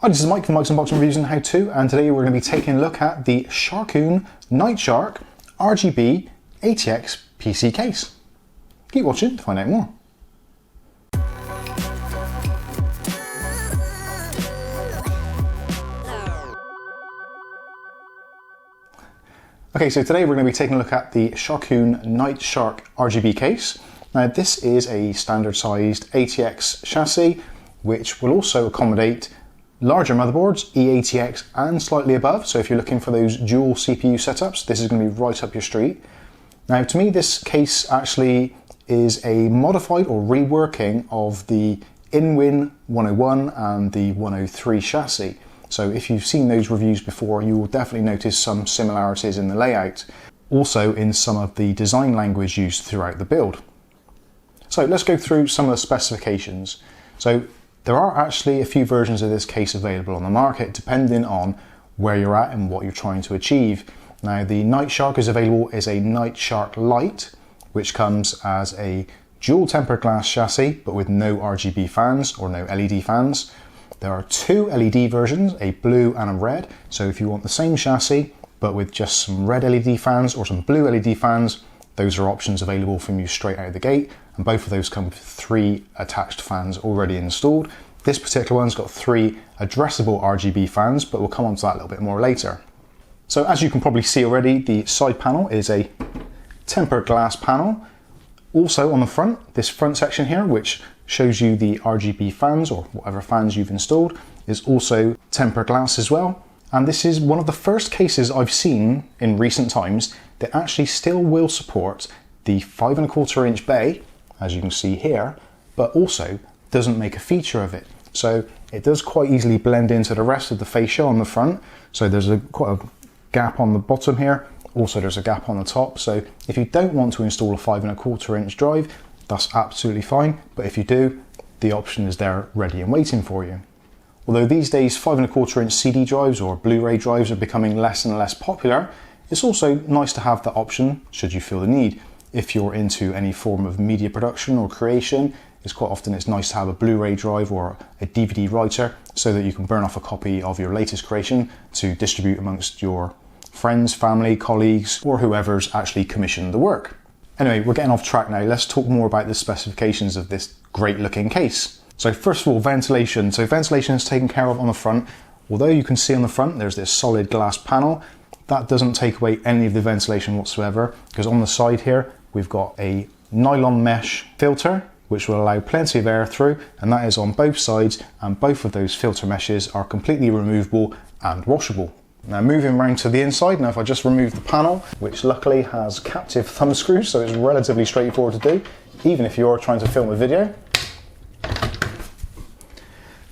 Hi, this is Mike from Mike's Unboxing Reviews and How To, and today we're going to be taking a look at the Sharkoon Nightshark RGB ATX PC case. Keep watching to find out more. Okay, so today we're going to be taking a look at the Sharkoon Nightshark RGB case. Now this is a standard sized ATX chassis which will also accommodate larger motherboards, eATX and slightly above, so if you're looking for those dual CPU setups, this is going to be right up your street. Now to me this case actually is a modified or reworking of the IMHO 101 and the 103 chassis. So if you've seen those reviews before, you will definitely notice some similarities in the layout, also in some of the design language used throughout the build. So let's go through some of the specifications. So there are actually a few versions of this case available on the market depending on where you're at and what you're trying to achieve. Now the Nightshark is available as a Nightshark Lite, which comes as a dual tempered glass chassis but with no RGB fans or no LED fans. There are two LED versions, a blue and a red, so if you want the same chassis but with just some red LED fans or some blue LED fans, those are options available from you straight out of the gate, and both of those come with 3 attached fans already installed. This particular one's got 3 addressable RGB fans, but we'll come on to that a little bit more later. So as you can probably see already, the side panel is a tempered glass panel. Also on the front, this front section here, which shows you the RGB fans or whatever fans you've installed, is also tempered glass as well. And this is one of the first cases I've seen in recent times that actually still will support the 5¼ inch bay, as you can see here, but also doesn't make a feature of it. So it does quite easily blend into the rest of the fascia on the front. So there's quite a gap on the bottom here. Also there's a gap on the top. So if you don't want to install a 5¼ inch drive, that's absolutely fine. But if you do, the option is there ready and waiting for you. Although these days 5¼ inch CD drives or Blu-ray drives are becoming less and less popular, it's also nice to have that option should you feel the need. If you're into any form of media production or creation, it's nice to have a Blu-ray drive or a DVD writer so that you can burn off a copy of your latest creation to distribute amongst your friends, family, colleagues, or whoever's actually commissioned the work. Anyway, we're getting off track now. Let's talk more about the specifications of this great looking case. So first of all, ventilation. So ventilation is taken care of on the front. Although you can see on the front there's this solid glass panel, that doesn't take away any of the ventilation whatsoever, because on the side here we've got a nylon mesh filter which will allow plenty of air through, and that is on both sides, and both of those filter meshes are completely removable and washable. Now moving around to the inside, now if I just remove the panel, which luckily has captive thumb screws, so it's relatively straightforward to do, even if you're trying to film a video.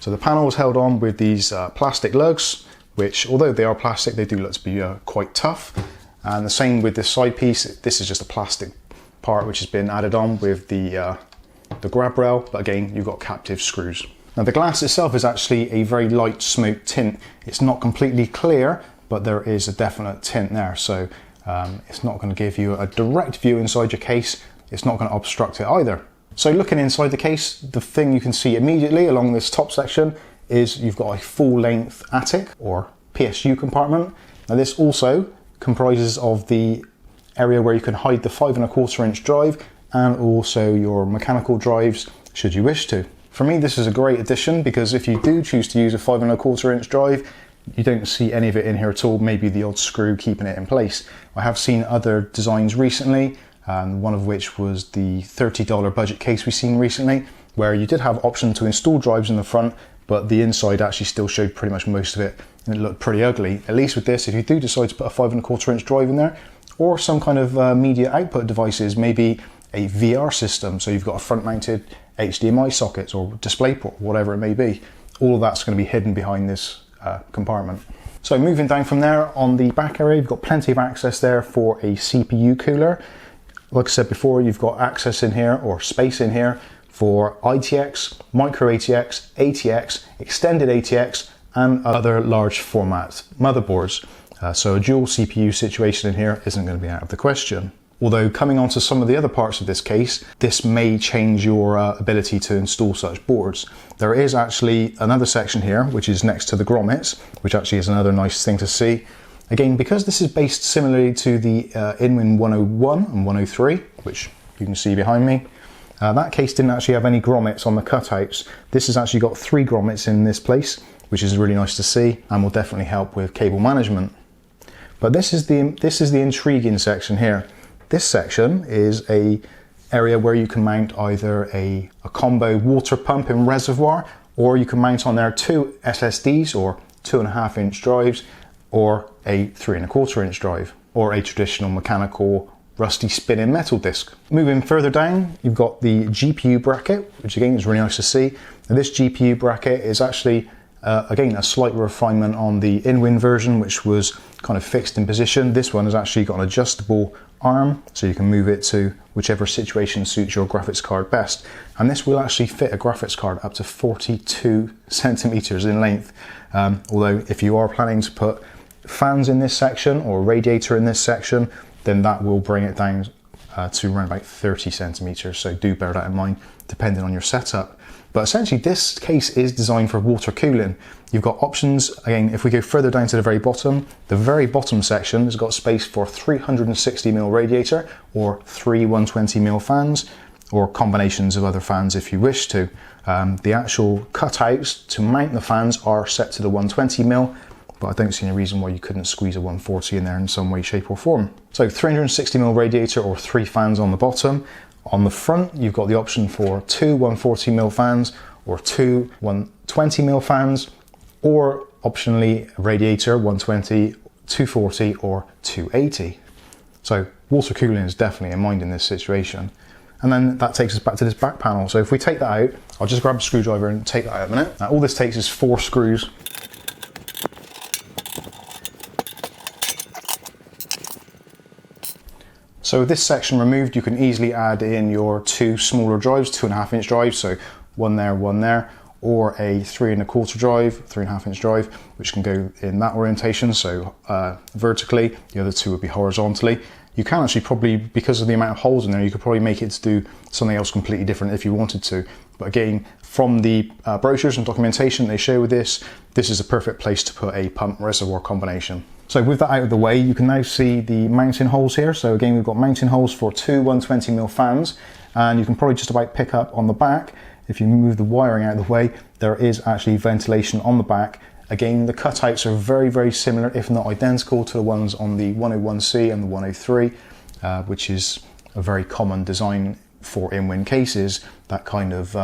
So the panel is held on with these plastic lugs, which although they are plastic, they do look to be quite tough. And the same with this side piece. This is just a plastic part which has been added on with the grab rail, but again, you've got captive screws. Now the glass itself is actually a very light smoke tint. It's not completely clear, but there is a definite tint there. So it's not going to give you a direct view inside your case. It's not going to obstruct it either. So looking inside the case, the thing you can see immediately along this top section is you've got a full length ATX or PSU compartment. Now this also comprises of the area where you can hide the 5¼ inch drive and also your mechanical drives should you wish to. For me this is a great addition because if you do choose to use a 5¼ inch drive, you don't see any of it in here at all, maybe the odd screw keeping it in place. I have seen other designs recently, one of which was the $30 budget case we've seen recently, where you did have option to install drives in the front, but the inside actually still showed pretty much most of it, and it looked pretty ugly. At least with this, if you do decide to put a 5¼ inch drive in there, or some kind of media output devices, maybe a VR system, so you've got a front mounted HDMI sockets or DisplayPort, whatever it may be, all of that's going to be hidden behind this compartment. So moving down from there, on the back area, you've got plenty of access there for a CPU cooler. Like I said before, you've got access in here, or space in here, for ITX, micro ATX, ATX, extended ATX, and other large format motherboards. So a dual CPU situation in here isn't going to be out of the question. Although coming on to some of the other parts of this case, this may change your ability to install such boards. There is actually another section here, which is next to the grommets, which actually is another nice thing to see. Again, because this is based similarly to the IMHO 101 and 103, which you can see behind me, that case didn't actually have any grommets on the cutouts. This has actually got 3 grommets in this place, which is really nice to see and will definitely help with cable management. But this is the intriguing section here. This section is a area where you can mount either a combo water pump and reservoir, or you can mount on there 2 SSDs or 2.5-inch drives, or a 3.25-inch drive, or a traditional mechanical rusty spinning metal disc. Moving further down, you've got the GPU bracket, which again is really nice to see. And this GPU bracket is actually again a slight refinement on the in-win version, which was kind of fixed in position. This one has actually got an adjustable arm, so you can move it to whichever situation suits your graphics card best. And this will actually fit a graphics card up to 42 centimeters in length. Although if you are planning to put fans in this section or a radiator in this section, then that will bring it down to around about 30 centimeters. So do bear that in mind, depending on your setup. But essentially this case is designed for water cooling. You've got options, again, if we go further down to the very bottom section has got space for 360mm radiator or 3 120mm fans, or combinations of other fans if you wish to. The actual cutouts to mount the fans are set to the 120mm, but I don't see any reason why you couldn't squeeze a 140 in there in some way, shape or form. So 360mm radiator or 3 fans on the bottom. On the front, you've got the option for 2 140mm fans or 2 120mm fans, or optionally a radiator 120, 240 or 280. So water cooling is definitely in mind in this situation. And then that takes us back to this back panel. So if we take that out, I'll just grab a screwdriver and take that out a minute. Now all this takes is 4 screws. So with this section removed, you can easily add in your 2 smaller drives, 2.5-inch drives, so one there, or a 3.25 drive, 3.5-inch drive, which can go in that orientation, so vertically, the other 2 would be horizontally. You can actually probably, because of the amount of holes in there, you could probably make it to do something else completely different if you wanted to. But again, from the brochures and documentation they show with this is a perfect place to put a pump reservoir combination. So with that out of the way, you can now see the mounting holes here. So again, we've got mounting holes for 2 120mm fans, and you can probably just about pick up on the back. If you move the wiring out of the way, there is actually ventilation on the back. Again, the cutouts are very, very similar, if not identical, to the ones on the 101C and the 103, which is a very common design for in-win cases, that kind of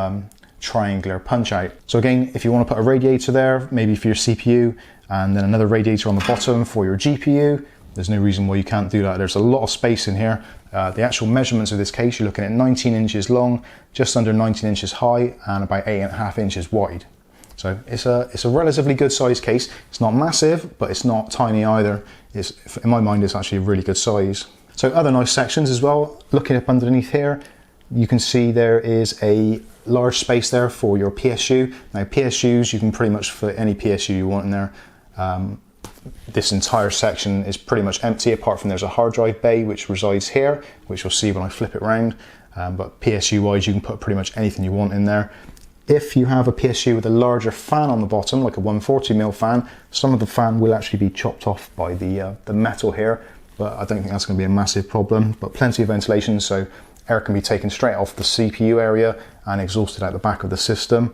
triangular punch out. So again, if you want to put a radiator there, maybe for your CPU, and then another radiator on the bottom for your GPU, there's no reason why you can't do that. There's a lot of space in here. The actual measurements of this case, you're looking at 19 inches long, just under 19 inches high, and about 8.5 inches wide. So it's a relatively good size case. It's not massive, but it's not tiny either. In my mind, it's actually a really good size. So other nice sections as well. Looking up underneath here, you can see there is a large space there for your PSU. Now PSUs, you can pretty much fit any PSU you want in there. This entire section is pretty much empty, apart from there's a hard drive bay which resides here, which you'll see when I flip it around. But PSU wise, you can put pretty much anything you want in there. If you have a PSU with a larger fan on the bottom, like a 140mm fan, some of the fan will actually be chopped off by the metal here, but I don't think that's going to be a massive problem. But plenty of ventilation, so air can be taken straight off the CPU area and exhausted out the back of the system.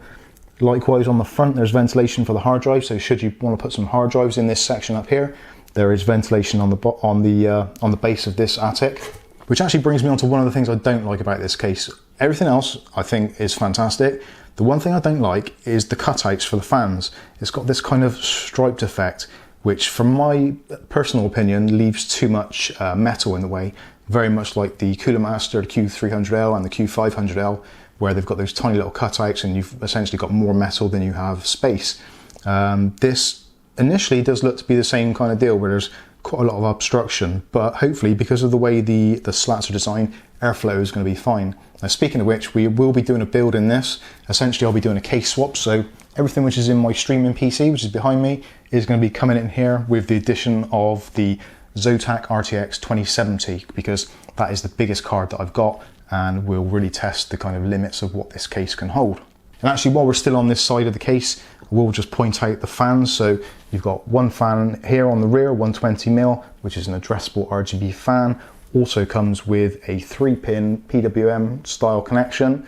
Likewise on the front, there's ventilation for the hard drive, so should you want to put some hard drives in this section up here, there is ventilation on the base of this attic. Which actually brings me on to one of the things I don't like about this case. Everything else I think is fantastic. The one thing I don't like is the cutouts for the fans. It's got this kind of striped effect, which from my personal opinion leaves too much metal in the way. Very much like the Cooler Master, the Q300L and the Q500L, where they've got those tiny little cutouts and you've essentially got more metal than you have space. This initially does look to be the same kind of deal, where there's quite a lot of obstruction, but hopefully because of the way the slats are designed, airflow is going to be fine. Now speaking of which, we will be doing a build in this. Essentially I'll be doing a case swap, so everything which is in my streaming PC, which is behind me, is going to be coming in here with the addition of the Zotac RTX 2070 because that is the biggest card that I've got and will really test the kind of limits of what this case can hold. And actually, while we're still on this side of the case, we'll just point out the fans. So you've got one fan here on the rear, 120mm, which is an addressable RGB fan. Also comes with a 3-pin PWM style connection,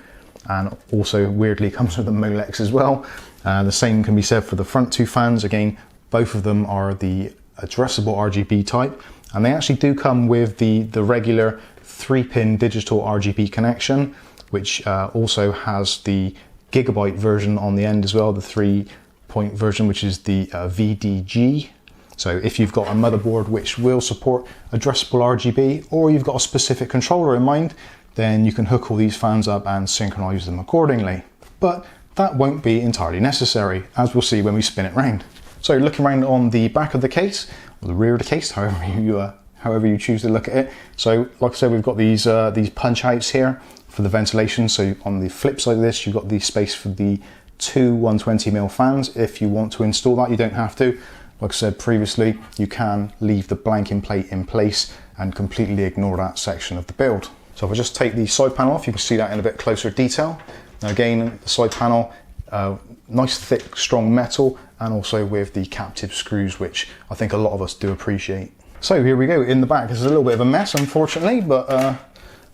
and also weirdly comes with a Molex as well. The same can be said for the front two fans. Again, both of them are the addressable RGB type, and they actually do come with the regular 3-pin digital RGB connection, which also has the gigabyte version on the end as well, the 3-point version, which is the VDG. So if you've got a motherboard which will support addressable RGB, or you've got a specific controller in mind, then you can hook all these fans up and synchronize them accordingly. But that won't be entirely necessary, as we'll see when we spin it round. So looking around on the back of the case, or the rear of the case, however you choose to look at it. So like I said, we've got these punch outs here for the ventilation. So on the flip side of this, you've got the space for the two 120mm fans. If you want to install that, you don't have to. Like I said previously, you can leave the blanking plate in place and completely ignore that section of the build. So if I just take the side panel off, you can see that in a bit closer detail. Now again, the side panel, nice thick strong metal, and also with the captive screws, which I think a lot of us do appreciate. So here we go. In the back, this is a little bit of a mess unfortunately, but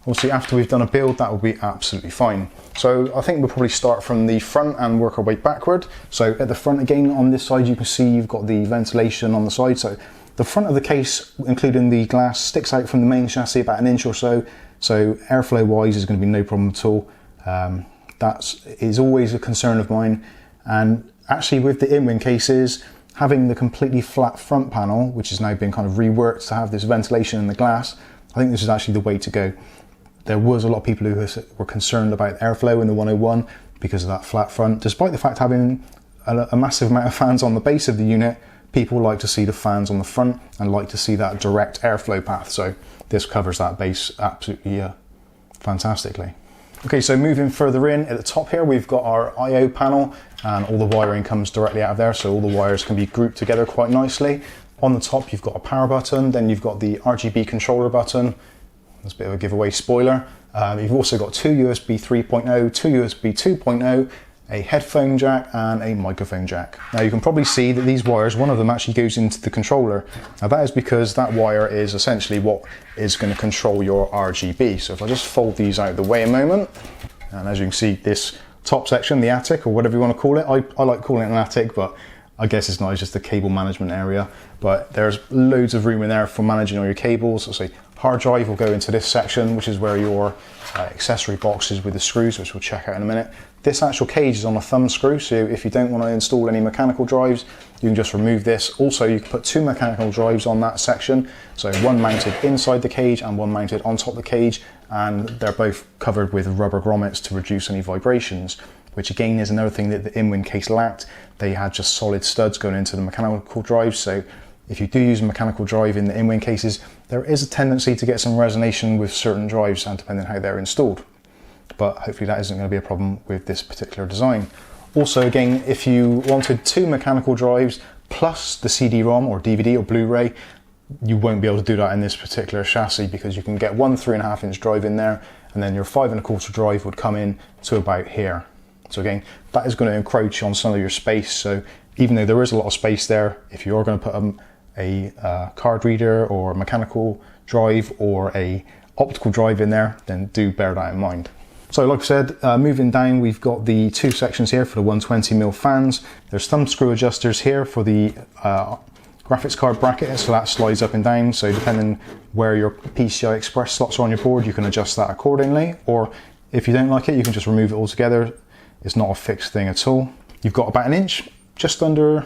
obviously after we've done a build, that will be absolutely fine. So I think we'll probably start from the front and work our way backward. So at the front again, on this side, you can see you've got the ventilation on the side. So the front of the case, including the glass, sticks out from the main chassis about 1 inch or so. So airflow wise is going to be no problem at all. That is always a concern of mine. And actually with the in-wing cases, having the completely flat front panel, which has now been kind of reworked to have this ventilation in the glass, I think this is actually the way to go. There was a lot of people who were concerned about airflow in the 101 because of that flat front. Despite the fact having a massive amount of fans on the base of the unit, people like to see the fans on the front and like to see that direct airflow path. So this covers that base absolutely fantastically. Okay, so moving further in, at the top here, we've got our I/O panel, and all the wiring comes directly out of there, so all the wires can be grouped together quite nicely. On the top, you've got a power button, then you've got the RGB controller button. That's a bit of a giveaway spoiler. You've also got two USB 3.0, two USB 2.0, a headphone jack and a microphone jack. Now you can probably see that these wires, one of them actually goes into the controller. Now that is because that wire is essentially what is going to control your RGB. So if I just fold these out of the way a moment, and as you can see, this top section, the attic or whatever you want to call it, I like calling it an attic, but I guess it's not, it's just the cable management area. But there's loads of room in there for managing all your cables. So say hard drive will go into this section, which is where your accessory box is with the screws, which we'll check out in a minute. This actual cage is on a thumb screw, so if you don't want to install any mechanical drives, you can just remove this. Also, you can put two mechanical drives on that section, so one mounted inside the cage and one mounted on top of the cage, and they're both covered with rubber grommets to reduce any vibrations, which again is another thing that the in-wing case lacked. They had just solid studs going into the mechanical drives, so if you do use a mechanical drive in the in-wing cases, there is a tendency to get some resonation with certain drives, and depending on how they're installed. But hopefully that isn't going to be a problem with this particular design. Also, again, if you wanted two mechanical drives plus the CD-ROM or DVD or Blu-ray, you won't be able to do that in this particular chassis, because you can get one 3.5 inch drive in there, and then your 5.25 drive would come in to about here. So again, that is going to encroach on some of your space. So even though there is a lot of space there, if you are going to put a card reader or a mechanical drive or a optical drive in there, then do bear that in mind. So like I said, moving down, we've got the two sections here for the 120mm fans. There's thumb screw adjusters here for the graphics card bracket, so that slides up and down. So depending where your PCI Express slots are on your board, you can adjust that accordingly. Or if you don't like it, you can just remove it altogether. It's not a fixed thing at all. You've got about 1 inch, just under,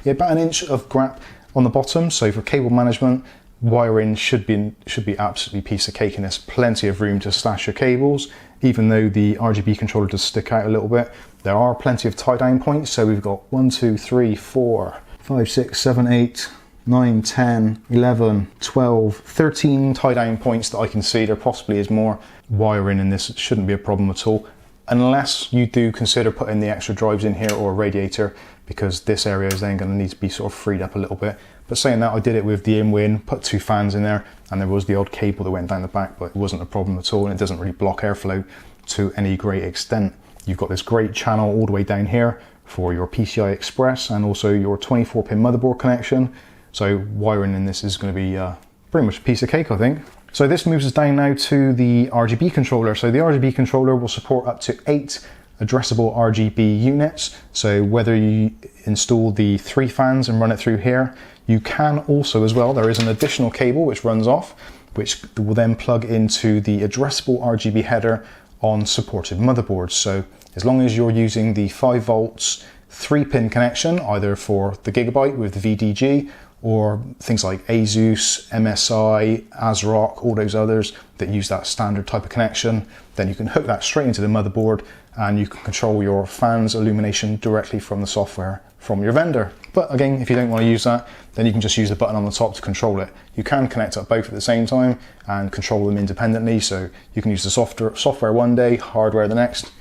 yeah, about 1 inch of grap on the bottom. So for cable management, wiring should be absolutely piece of cake, and there's plenty of room to stash your cables. Even though the RGB controller does stick out a little bit, there are plenty of tie down points. So we've got 1, 2, 3, 4, 5, 6, 7, 8, 9, 10, 11, 12, 13 tie down points that I can see. There possibly is more. Wiring in this shouldn't be a problem at all, unless you do consider putting the extra drives in here or a radiator, because this area is then going to need to be sort of freed up a little bit. But saying that, I did it with the in-win, put 2 fans in there, and there was the odd cable that went down the back, but it wasn't a problem at all, and it doesn't really block airflow to any great extent. You've got this great channel all the way down here for your PCI Express and also your 24-pin motherboard connection. So wiring in this is going to be pretty much a piece of cake, I think. So this moves us down now to the RGB controller. So the RGB controller will support up to 8 addressable RGB units. So whether you install the 3 fans and run it through here, you can also as well, there is an additional cable which runs off, which will then plug into the addressable RGB header on supported motherboards. So as long as you're using the 5 volts 3-pin connection, either for the Gigabyte with the VDG or things like Asus, MSI, ASRock, all those others that use that standard type of connection, then you can hook that straight into the motherboard and you can control your fans illumination directly from the software from your vendor. But again, if you don't want to use that, then you can just use the button on the top to control it. You can connect up both at the same time and control them independently, so you can use the software one day, hardware the next,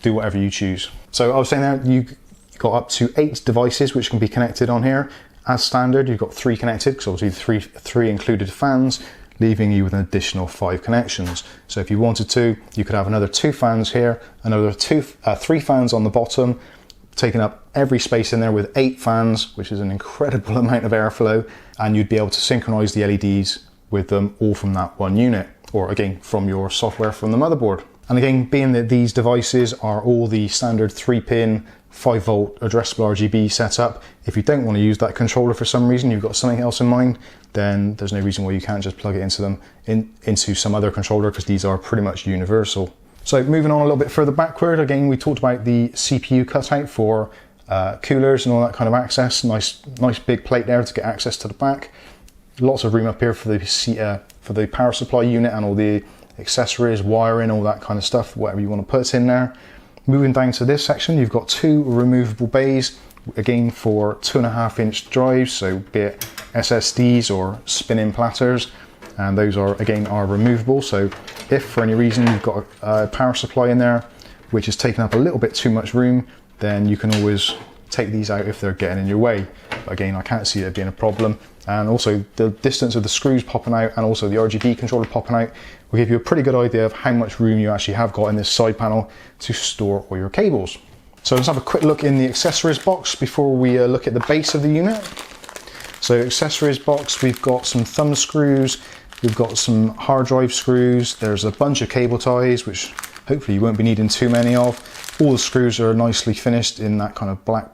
do whatever you choose. So I was saying that you got up to 8 devices which can be connected on here. As standard, you've got 3 connected, because obviously three included fans, leaving you with an additional 5 connections. So if you wanted to, you could have another 2 fans here, another 3 fans on the bottom, taking up every space in there with 8 fans, which is an incredible amount of airflow, and you'd be able to synchronize the LEDs with them all from that one unit, or again, from your software from the motherboard. And again, being that these devices are all the standard 3-pin 5 volt addressable RGB setup, if you don't want to use that controller for some reason, you've got something else in mind, then there's no reason why you can't just plug it into them into some other controller, because these are pretty much universal. So moving on a little bit further backward, again, we talked about the CPU cutout for coolers and all that kind of access. Nice big plate there to get access to the back. Lots of room up here for the power supply unit and all the accessories, wiring, all that kind of stuff, whatever you want to put in there. Moving down to this section, you've got 2 removable bays, again for 2.5-inch drives, so be it SSDs or spin-in platters, and those are removable. So if for any reason you've got a power supply in there which is taking up a little bit too much room, then you can always take these out if they're getting in your way. But again, I can't see it being a problem. And also the distance of the screws popping out and also the RGB controller popping out will give you a pretty good idea of how much room you actually have got in this side panel to store all your cables. So let's have a quick look in the accessories box before we look at the base of the unit. So accessories box, we've got some thumb screws, we've got some hard drive screws, there's a bunch of cable ties, which hopefully you won't be needing too many of. All the screws are nicely finished in that kind of black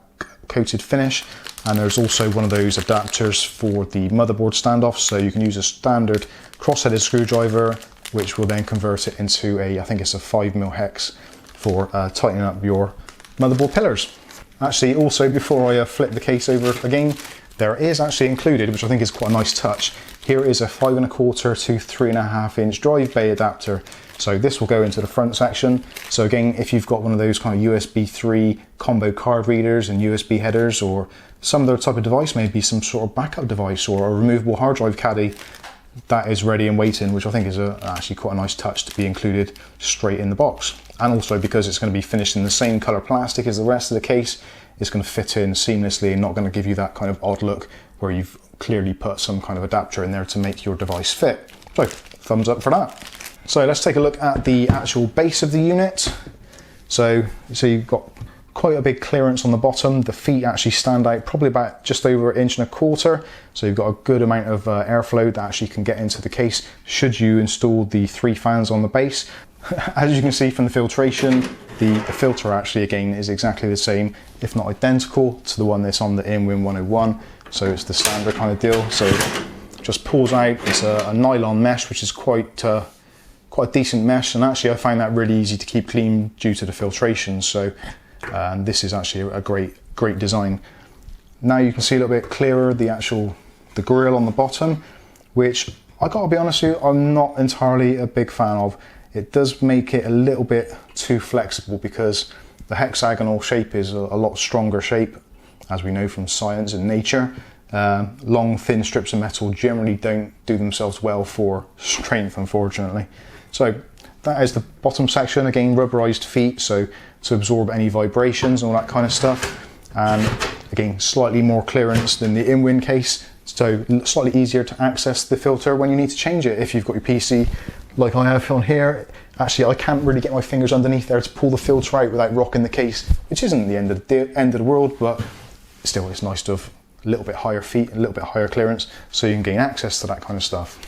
coated finish. And there's also one of those adapters for the motherboard standoff, so you can use a standard cross-headed screwdriver, which will then convert it into I think it's a 5mm hex for tightening up your motherboard pillars. Actually, also before I flip the case over again, there is actually included, which I think is quite a nice touch, here is a 5.25 to 3.5-inch drive bay adapter. So this will go into the front section. So again, if you've got one of those kind of USB 3 combo card readers and USB headers, or some other type of device, maybe some sort of backup device or a removable hard drive caddy, that is ready and waiting, which I think is actually quite a nice touch to be included straight in the box. And also because it's going to be finished in the same color plastic as the rest of the case, it's going to fit in seamlessly and not going to give you that kind of odd look where you've clearly put some kind of adapter in there to make your device fit. So thumbs up for that. So let's take a look at the actual base of the unit. So you've got quite a big clearance on the bottom. The feet actually stand out probably about just over 1.25 inches. So you've got a good amount of airflow that actually can get into the case should you install the 3 fans on the base. As you can see from the filtration, the filter actually again is exactly the same, if not identical, to the one that's on the IMHO 101. So it's the standard kind of deal. So it just pulls out. It's a nylon mesh, which is quite a decent mesh, and actually I find that really easy to keep clean due to the filtration. So this is actually a great design. Now you can see a little bit clearer the grill on the bottom, which I gotta be honest with you, I'm not entirely a big fan of. It does make it a little bit too flexible because the hexagonal shape is a lot stronger shape, as we know from science and nature. Long thin strips of metal generally don't do themselves well for strength, unfortunately. So that is the bottom section, again rubberized feet, so to absorb any vibrations and all that kind of stuff. And Again, slightly more clearance than the in-wing case, so slightly easier to access the filter when you need to change it. If you've got your PC like I have on here, actually I can't really get my fingers underneath there to pull the filter out without rocking the case, which isn't the end of the world, but still it's nice to have a little bit higher feet, a little bit higher clearance, so you can gain access to that kind of stuff.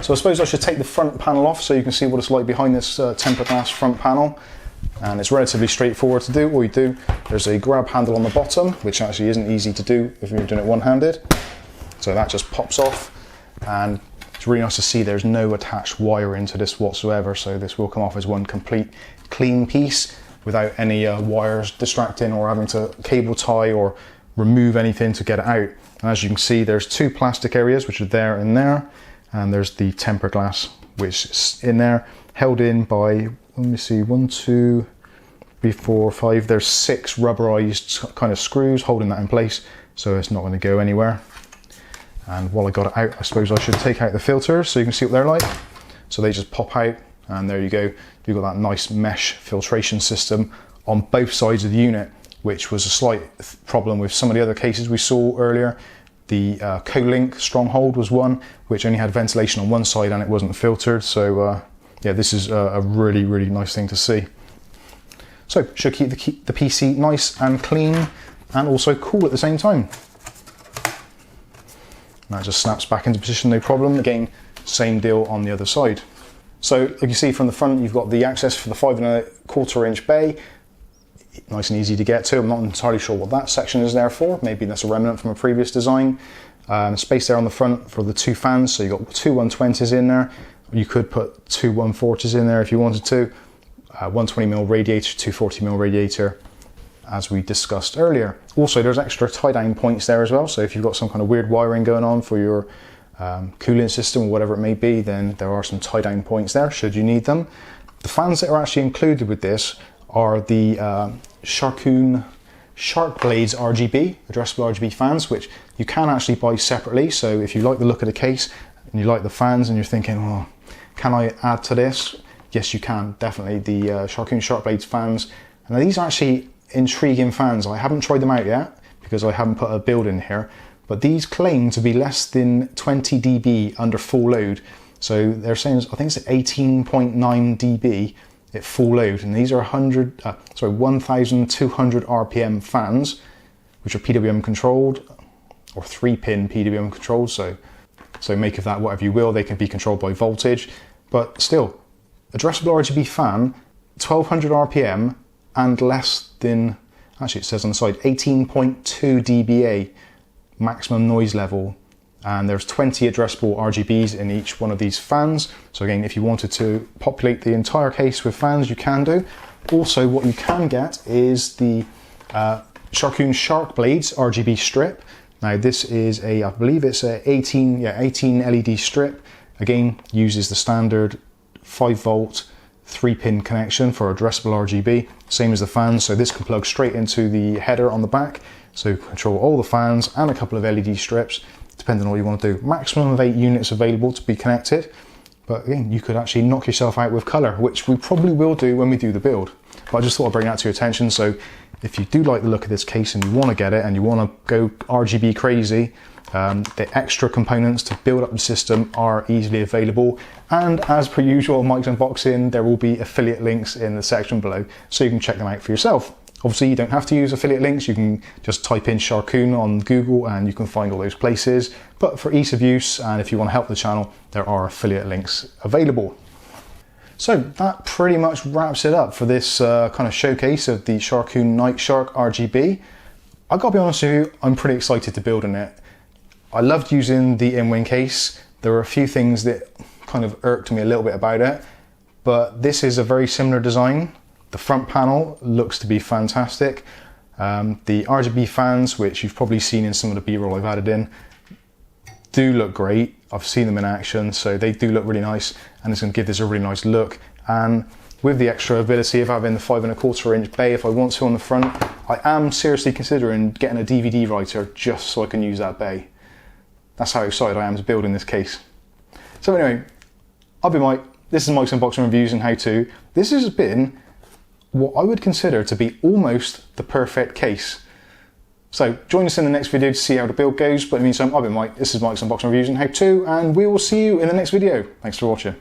So I suppose I should take the front panel off so you can see what it's like behind this tempered glass front panel. And it's relatively straightforward to do. All you do, there's a grab handle on the bottom, which actually isn't easy to do if you're doing it one-handed. So that just pops off, and it's really nice to see there's no attached wire into this whatsoever, so this will come off as one complete clean piece without any wires distracting or having to cable tie or remove anything to get it out. And as you can see, there's two plastic areas which are there and there, and there's the tempered glass which is in there, held in by, let me see, 1, 2, 3, 4, 5, there's 6 rubberized kind of screws holding that in place, so it's not going to go anywhere. And while I got it out, I suppose I should take out the filters so you can see what they're like. So they just pop out, and there you go. You've got that nice mesh filtration system on both sides of the unit, which was a slight problem with some of the other cases we saw earlier. The Co-Link Stronghold was one, which only had ventilation on one side and it wasn't filtered. So yeah, this is a really, really nice thing to see. So should keep the PC nice and clean and also cool at the same time. That just snaps back into position, no problem. Again, same deal on the other side. So like you see from the front, you've got the access for the 5¼ inch bay. Nice and easy to get to. I'm not entirely sure what that section is there for. Maybe that's a remnant from a previous design. Space there on the front for the 2 fans. So you've got 2 120s in there. You could put 2 140s in there if you wanted to. 120mm radiator, 240mm radiator, as we discussed earlier. Also, there's extra tie-down points there as well. So if you've got some kind of weird wiring going on for your cooling system or whatever it may be, then there are some tie-down points there should you need them. The fans that are actually included with this are the Sharkoon Shark Blades RGB, addressable RGB fans, which you can actually buy separately. So if you like the look of the case and you like the fans and you're thinking, oh, can I add to this? Yes, you can, definitely. The Sharkoon Shark Blades fans. And these are actually intriguing fans. I haven't tried them out yet because I haven't put a build in here, but these claim to be less than 20 dB under full load. So they're saying, I think it's 18.9 dB at full load, and these are 1,200 RPM fans, which are PWM controlled, or 3-pin PWM controlled. So make of that whatever you will. They can be controlled by voltage, but still, addressable RGB fan, 1,200 RPM, and less than, actually it says on the side, 18.2 dBA maximum noise level. And there's 20 addressable RGBs in each one of these fans. So again, if you wanted to populate the entire case with fans, you can do. Also, what you can get is the Sharkoon Shark Blades RGB strip. Now this is I believe it's a 18 LED strip. Again, uses the standard 5V 3-pin connection for addressable RGB, same as the fans. So this can plug straight into the header on the back. So control all the fans and a couple of LED strips, depending on what you want to do. Maximum of 8 units available to be connected. But again, you could actually knock yourself out with color, which we probably will do when we do the build. But I just thought I'd bring that to your attention. So if you do like the look of this case and you want to get it and you want to go RGB crazy, the extra components to build up the system are easily available. And as per usual, Mike's Unboxing, there will be affiliate links in the section below, so you can check them out for yourself. Obviously, you don't have to use affiliate links. You can just type in Sharkoon on Google and you can find all those places. But for ease of use, and if you want to help the channel, there are affiliate links available. So that pretty much wraps it up for this kind of showcase of the Sharkoon Nightshark RGB. I gotta be honest with you, I'm pretty excited to build on it. I loved using the in-wing case. There were a few things that kind of irked me a little bit about it, but this is a very similar design. The front panel looks to be fantastic. The RGB fans, which you've probably seen in some of the B-roll I've added in, do look great. I've seen them in action, so they do look really nice, and it's going to give this a really nice look. And with the extra ability of having the 5¼ inch bay if I want to on the front, I am seriously considering getting a DVD writer just so I can use that bay. That's how excited I am to building this case. So anyway, I've been Mike. This is Mike's Unboxing Reviews and How To. This has been what I would consider to be almost the perfect case. So join us in the next video to see how the build goes, but in the meantime, I've been Mike, this is Mike's Unboxing Reviews and How To, and we will see you in the next video. Thanks for watching.